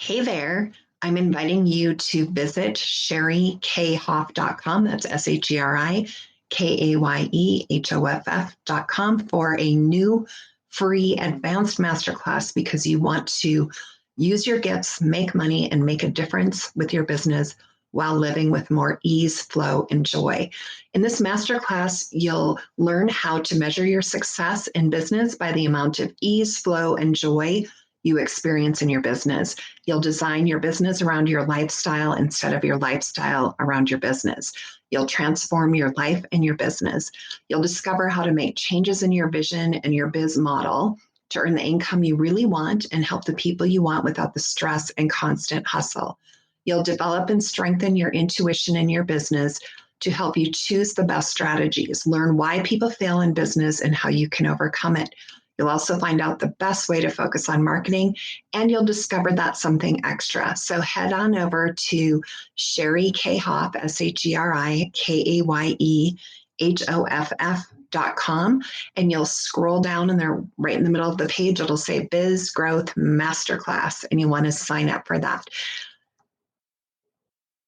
Hey there, I'm inviting you to visit SheriKHoff.com. That's SheriKayehOff.com for a new free advanced masterclass because you want to use your gifts, make money, and make a difference with your business while living with more ease, flow, and joy. In this masterclass, you'll learn how to measure your success in business by the amount of ease, flow, and joy you experience in your business. You'll design your business around your lifestyle instead of your lifestyle around your business. You'll transform your life and your business. You'll discover how to make changes in your vision and your biz model to earn the income you really want and help the people you want without the stress and constant hustle. You'll develop and strengthen your intuition in your business to help you choose the best strategies, learn why people fail in business and how you can overcome it. You'll also find out the best way to focus on marketing, and you'll discover that something extra. So head on over to Sheri K. Hoff, SheriKayehOff.com, and you'll scroll down and there right in the middle of the page, it'll say Biz Growth Masterclass, and you want to sign up for that.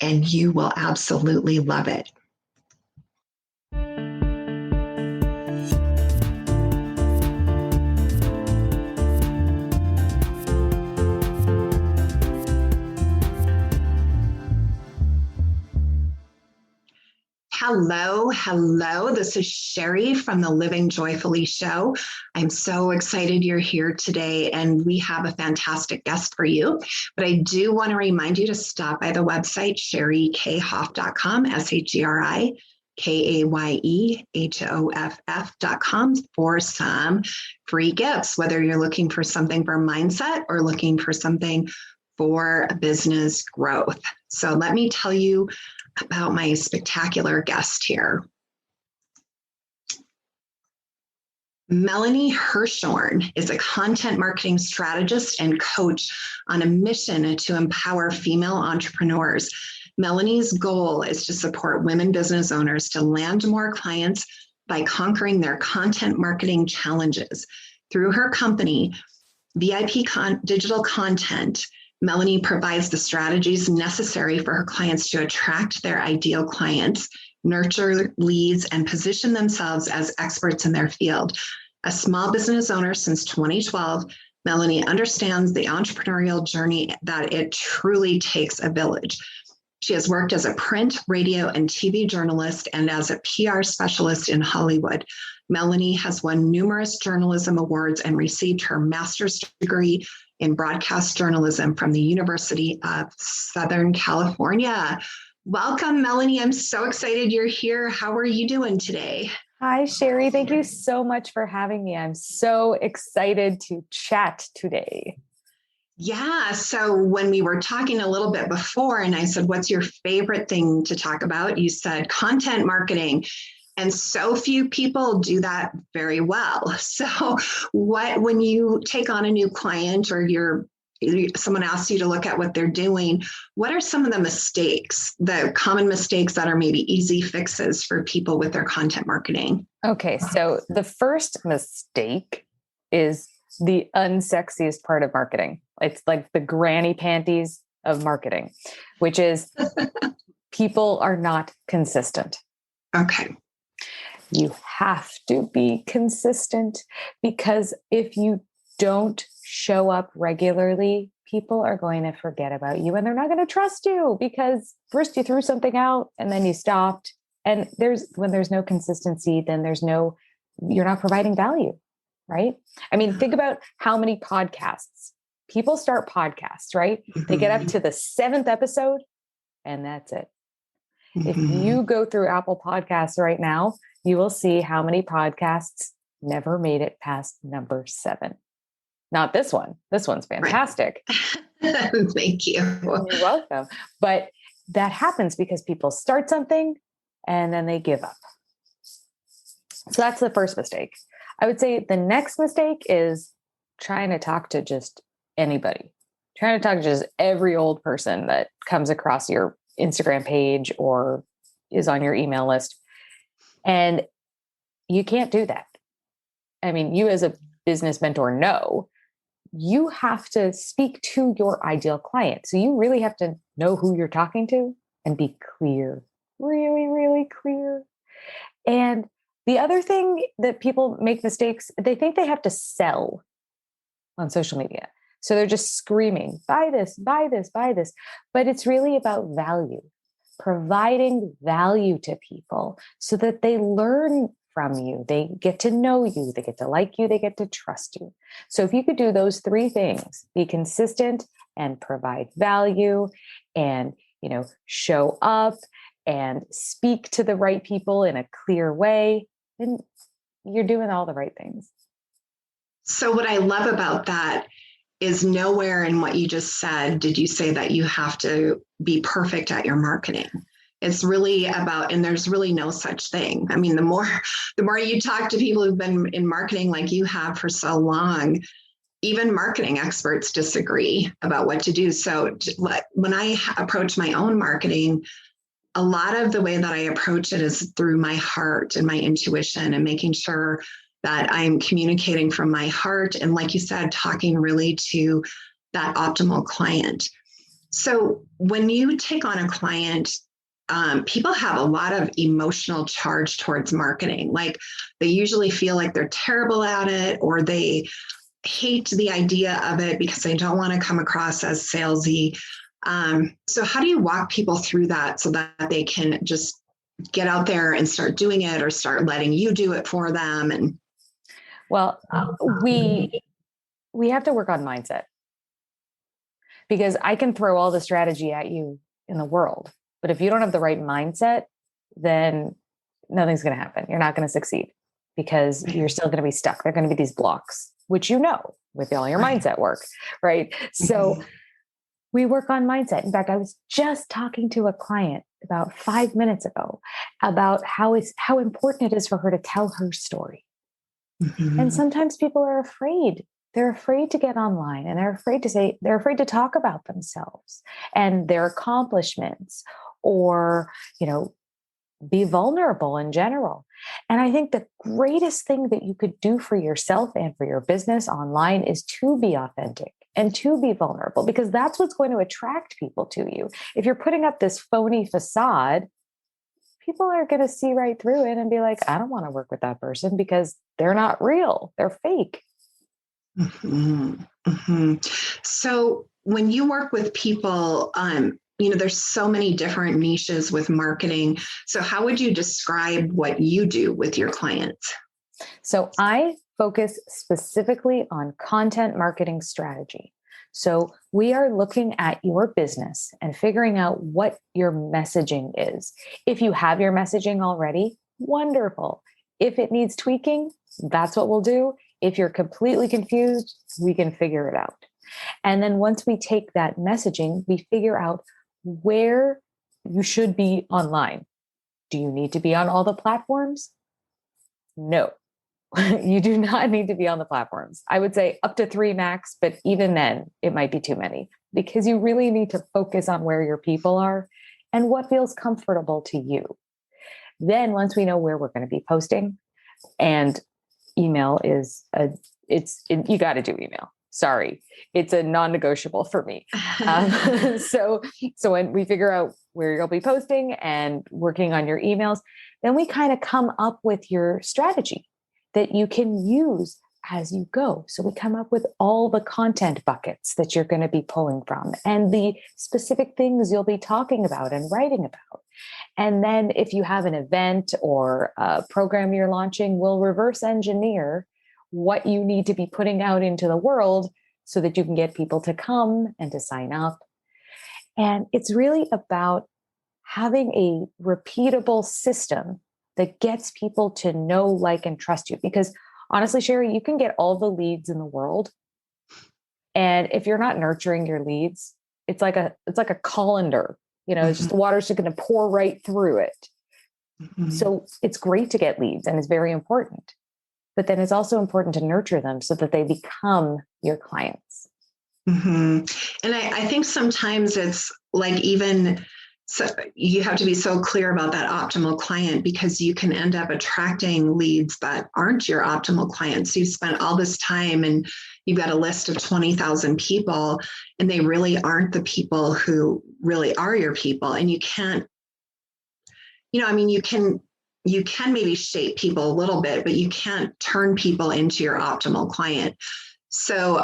And you will absolutely love it. Hello. This is Sheri from the Living Joyfully Show. I'm so excited you're here today, and we have a fantastic guest for you. But I do want to remind you to stop by the website, SheriKayehOff.com, SheriKayehOff.com for some free gifts, whether you're looking for something for mindset or looking for something for business growth. So let me tell you about my spectacular guest here. Melanie Herschorn is a content marketing strategist and coach on a mission to empower female entrepreneurs. Melanie's goal is to support women business owners to land more clients by conquering their content marketing challenges. Through her company, VIP Digital Content, Melanie provides the strategies necessary for her clients to attract their ideal clients, nurture leads, and position themselves as experts in their field. A small business owner since 2012, Melanie understands the entrepreneurial journey that it truly takes a village. She has worked as a print, radio, and TV journalist and as a PR specialist in Hollywood. Melanie has won numerous journalism awards and received her master's degree in broadcast journalism from the University of Southern California. Welcome, Melanie. I'm so excited you're here. How are you doing today? Hi, Sheri. Thank you so much for having me. I'm so excited to chat today. Yeah. So when we were talking a little bit before, and I said, what's your favorite thing to talk about? You said content marketing. And so few people do that very well. So when you take on a new client or someone asks you to look at what they're doing, what are some of the common mistakes that are maybe easy fixes for people with their content marketing? Okay. So the first mistake is the unsexiest part of marketing. It's like the granny panties of marketing, which is people are not consistent. Okay. You have to be consistent because if you don't show up regularly, people are going to forget about you and they're not going to trust you because first you threw something out and then you stopped. And when there's no consistency, then you're not providing value, right? I mean, think about how many podcasts people start podcasts, right? Mm-hmm. They get up to the 7th episode and that's it. Mm-hmm. If you go through Apple Podcasts right now, you will see how many podcasts never made it past number 7. Not this one. This one's fantastic. Right. Thank you. You're welcome. But that happens because people start something and then they give up. So that's the first mistake. I would say the next mistake is trying to talk to just anybody, trying to talk to just every old person that comes across your Instagram page or is on your email list. And you can't do that. I mean, you as a business mentor know you have to speak to your ideal client. So you really have to know who you're talking to and be clear, really, really clear. And the other thing that people make mistakes, they think they have to sell on social media. So they're just screaming, buy this, buy this, buy this. But it's really about value, providing value to people so that they learn from you. They get to know you. They get to like you. They get to trust you. So if you could do those three things, be consistent and provide value and, show up and speak to the right people in a clear way, then you're doing all the right things. So what I love about that is nowhere in what you just said did you say that you have to be perfect at your marketing. It's really about, and there's really no such thing. I mean, the more you talk to people who've been in marketing like you have for so long, even marketing experts disagree about what to do. So when I approach my own marketing, a lot of the way that I approach it is through my heart and my intuition and making sure that I'm communicating from my heart. And like you said, talking really to that optimal client. So when you take on a client, people have a lot of emotional charge towards marketing. Like they usually feel like they're terrible at it, or they hate the idea of it because they don't want to come across as salesy. So how do you walk people through that so that they can just get out there and start doing it, or start letting you do it for them? And well, we have to work on mindset, because I can throw all the strategy at you in the world, but if you don't have the right mindset, then nothing's going to happen. You're not going to succeed because you're still going to be stuck. There are going to be these blocks, which with all your mindset work, right? So we work on mindset. In fact, I was just talking to a client about 5 minutes ago about how important it is for her to tell her story. Mm-hmm. And sometimes people are afraid. They're afraid to get online, and they're afraid to talk about themselves and their accomplishments, or, be vulnerable in general. And I think the greatest thing that you could do for yourself and for your business online is to be authentic and to be vulnerable, because that's what's going to attract people to you. If you're putting up this phony facade, people are going to see right through it and be like, I don't want to work with that person because they're not real. They're fake. Mm-hmm. Mm-hmm. So when you work with people, there's so many different niches with marketing. So how would you describe what you do with your clients? So I focus specifically on content marketing strategy. So we are looking at your business and figuring out what your messaging is. If you have your messaging already, wonderful. If it needs tweaking, that's what we'll do. If you're completely confused, we can figure it out. And then once we take that messaging, we figure out where you should be online. Do you need to be on all the platforms? No, you do not need to be on the platforms. I would say up to 3 max, but even then it might be too many, because you really need to focus on where your people are and what feels comfortable to you. Then once we know where we're going to be posting, and email is you got to do email. Sorry, it's a non-negotiable for me. So when we figure out where you'll be posting and working on your emails, then we kind of come up with your strategy that you can use as you go. So we come up with all the content buckets that you're going to be pulling from, and the specific things you'll be talking about and writing about. And then if you have an event or a program you're launching, we'll reverse engineer what you need to be putting out into the world so that you can get people to come and to sign up. And it's really about having a repeatable system that gets people to know, like, and trust you. Because honestly, Sheri, you can get all the leads in the world, and if you're not nurturing your leads, it's like a colander. It's just the water's just going to pour right through it. Mm-hmm. So it's great to get leads, and it's very important. But then it's also important to nurture them so that they become your clients. Mm-hmm. And I think sometimes it's like, so you have to be so clear about that optimal client, because you can end up attracting leads that aren't your optimal clients. You've spent all this time and you've got a list of 20,000 people, and they really aren't the people who really are your people. And you can't, I mean, you can maybe shape people a little bit, but you can't turn people into your optimal client. So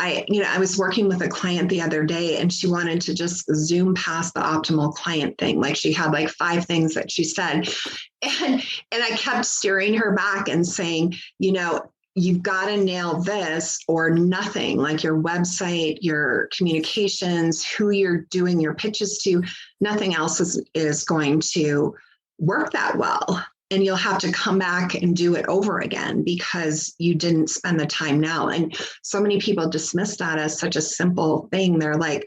I was working with a client the other day, and she wanted to just zoom past the optimal client thing. Like, she had like 5 things that she said. And I kept steering her back and saying, you've got to nail this or nothing, like your website, your communications, who you're doing your pitches to. Nothing else is going to work that well. And you'll have to come back and do it over again because you didn't spend the time now. And so many people dismiss that as such a simple thing. They're like,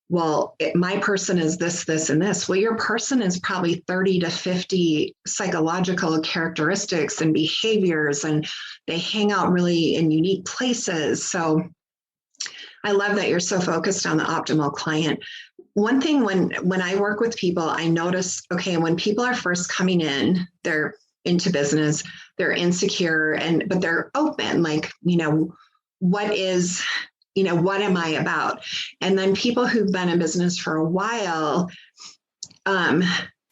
well, my person is this, this, and this. Well, your person is probably 30 to 50 psychological characteristics and behaviors, and they hang out really in unique places. So I love that you're so focused on the optimal client. One thing when I work with people, I notice, okay, when people are first coming in, they're into business, they're insecure, but they're open, like, what am I about? And then people who've been in business for a while, and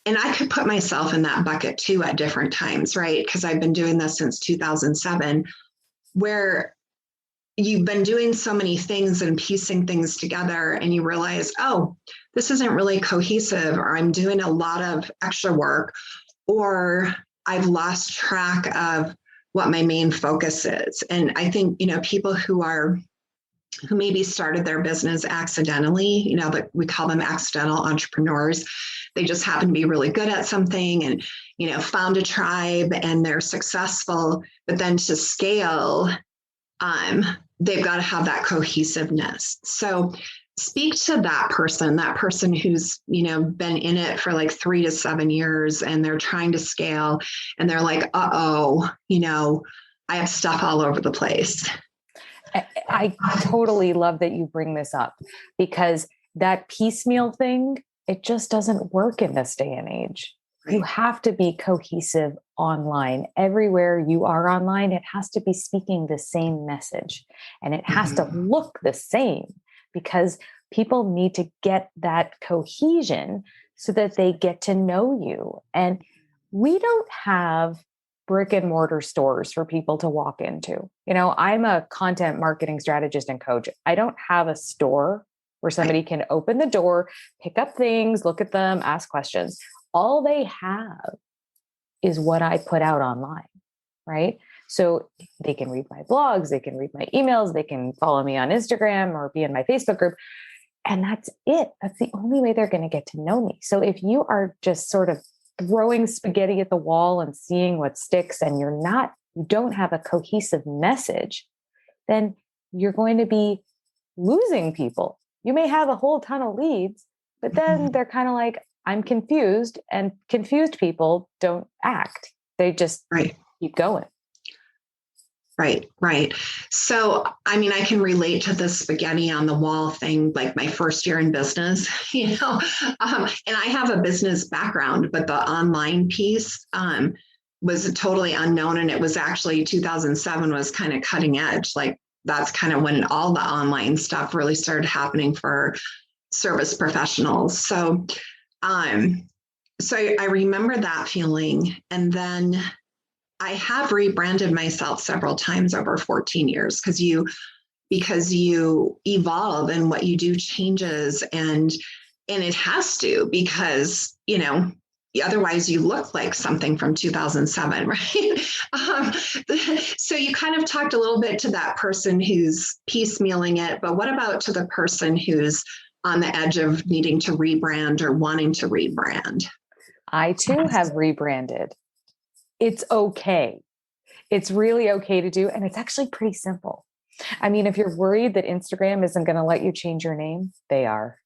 I could put myself in that bucket too at different times, right? Because I've been doing this since 2007, where you've been doing so many things and piecing things together, and you realize, oh, this isn't really cohesive, or I'm doing a lot of extra work, or I've lost track of what my main focus is. And I think, people who maybe started their business accidentally, but we call them accidental entrepreneurs. They just happen to be really good at something and, found a tribe and they're successful, but then to scale, they've got to have that cohesiveness. So speak to that person who's, been in it for like 3 to 7 years, and they're trying to scale, and they're like, I have stuff all over the place. I totally love that you bring this up, because that piecemeal thing, it just doesn't work in this day and age. Right. You have to be cohesive online. Everywhere you are online, it has to be speaking the same message, and it has to look the same, because people need to get that cohesion so that they get to know you. And we don't have brick and mortar stores for people to walk into. I'm a content marketing strategist and coach. I don't have a store where somebody can open the door, pick up things, look at them, ask questions. All they have is what I put out online, right? So they can read my blogs, they can read my emails, they can follow me on Instagram or be in my Facebook group. And that's it. That's the only way they're going to get to know me. So if you are just sort of throwing spaghetti at the wall and seeing what sticks, and you don't have a cohesive message, then you're going to be losing people. You may have a whole ton of leads, but then they're kind of like, I'm confused, and confused people don't act. They just keep going. Right. So, I can relate to the spaghetti on the wall thing, like my first year in business, and I have a business background, but the online piece was totally unknown. And it was actually 2007 was kind of cutting edge. Like, that's kind of when all the online stuff really started happening for service professionals. So I remember that feeling. And then I have rebranded myself several times over 14 years because you evolve and what you do changes, and it has to, because, otherwise you look like something from 2007, right? So you kind of talked a little bit to that person who's piecemealing it, but what about to the person who's on the edge of needing to rebrand or wanting to rebrand? I too have rebranded. It's okay. It's really okay to do. And it's actually pretty simple. If you're worried that Instagram isn't going to let you change your name, they are.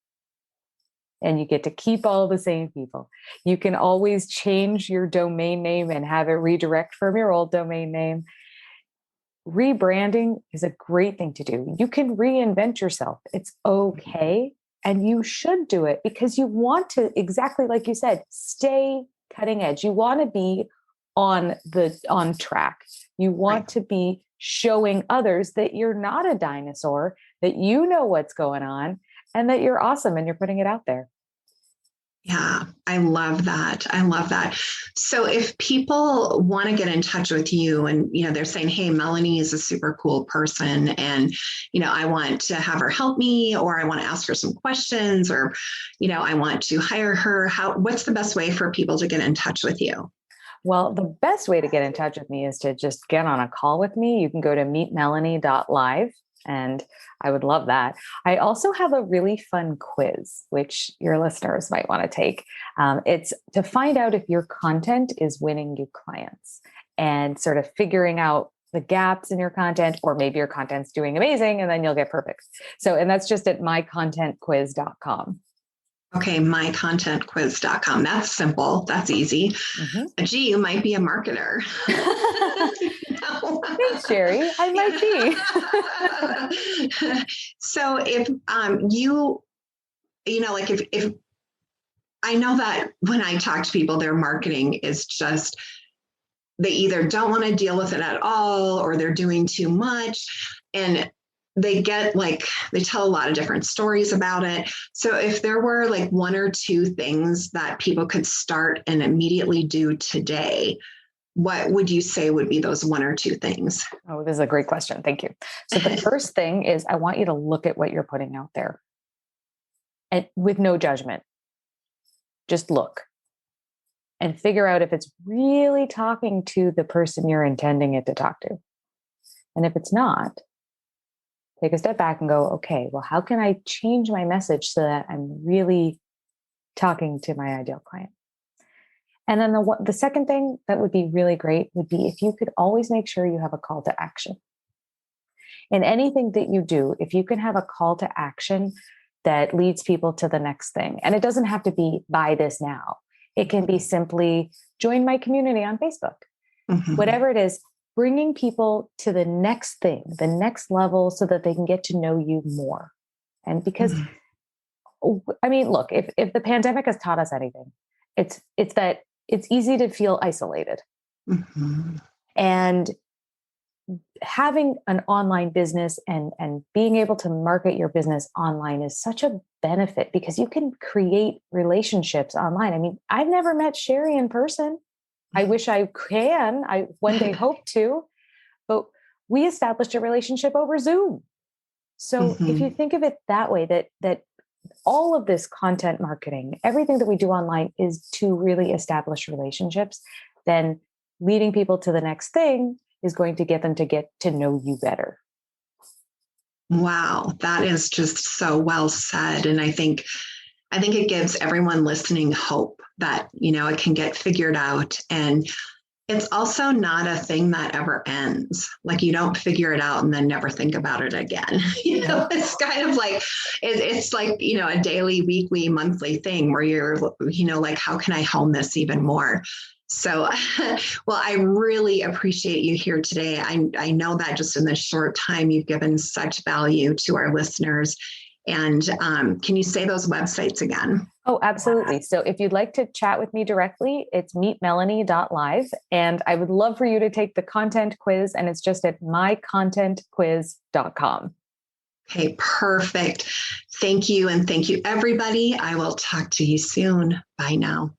And you get to keep all the same people. You can always change your domain name and have it redirect from your old domain name. Rebranding is a great thing to do. You can reinvent yourself. It's okay. And you should do it because you want to, exactly like you said, stay cutting edge. You want to be on track. You want to be showing others that you're not a dinosaur, that you know what's going on, and that you're awesome and you're putting it out there. Yeah, I love that. I love that. So if people want to get in touch with you and, they're saying, hey, Melanie is a super cool person and, I want to have her help me, or I want to ask her some questions, or, I want to hire her. What's the best way for people to get in touch with you? Well, the best way to get in touch with me is to just get on a call with me. You can go to meetmelanie.live. And I would love that. I also have a really fun quiz, which your listeners might want to take. It's to find out if your content is winning you clients and sort of figuring out the gaps in your content, or maybe your content's doing amazing and then you'll get perfect. And that's just at mycontentquiz.com. Okay, mycontentquiz.com. That's simple. That's easy. Mm-hmm. Gee, you might be a marketer. Thanks, Sheri. I might be. So if if I know that when I talk to people, their marketing is just, they either don't want to deal with it at all, or they're doing too much. And they tell a lot of different stories about it. So if there were one or two things that people could start and immediately do today, what would you say would be those one or two things? Oh, this is a great question. Thank you. So the first thing is, I want you to look at what you're putting out there, and with no judgment. Just look and figure out if it's really talking to the person you're intending it to talk to. And if it's not, take a step back and go, okay, well, how can I change my message so that I'm really talking to my ideal client? And then the second thing that would be really great would be if you could always make sure you have a call to action. In anything that you do, if you can have a call to action that leads people to the next thing, and it doesn't have to be buy this now. It can be simply join my community on Facebook. Mm-hmm. Whatever it is, bringing people to the next thing, the next level, so that they can get to know you more. And because, look, if the pandemic has taught us anything, it's that it's easy to feel isolated. Mm-hmm. And having an online business and being able to market your business online is such a benefit, because you can create relationships online. I've never met Sheri in person. I wish I can. I one day hope to, but we established a relationship over Zoom. So if you think of it that way, that all of this content marketing, everything that we do online is to really establish relationships, then leading people to the next thing is going to get them to get to know you better. Wow, that is just so well said. And I think it gives everyone listening hope that, it can get figured out. And it's also not a thing that ever ends. You don't figure it out and then never think about it again. It's kind of it's a daily, weekly, monthly thing where you're, how can I hone this even more? So, well, I really appreciate you here today. I know that just in this short time, you've given such value to our listeners. And can you say those websites again? Oh, absolutely. So if you'd like to chat with me directly, it's meetmelanie.live. And I would love for you to take the content quiz, and it's just at mycontentquiz.com. Okay, perfect. Thank you. And thank you, everybody. I will talk to you soon. Bye now.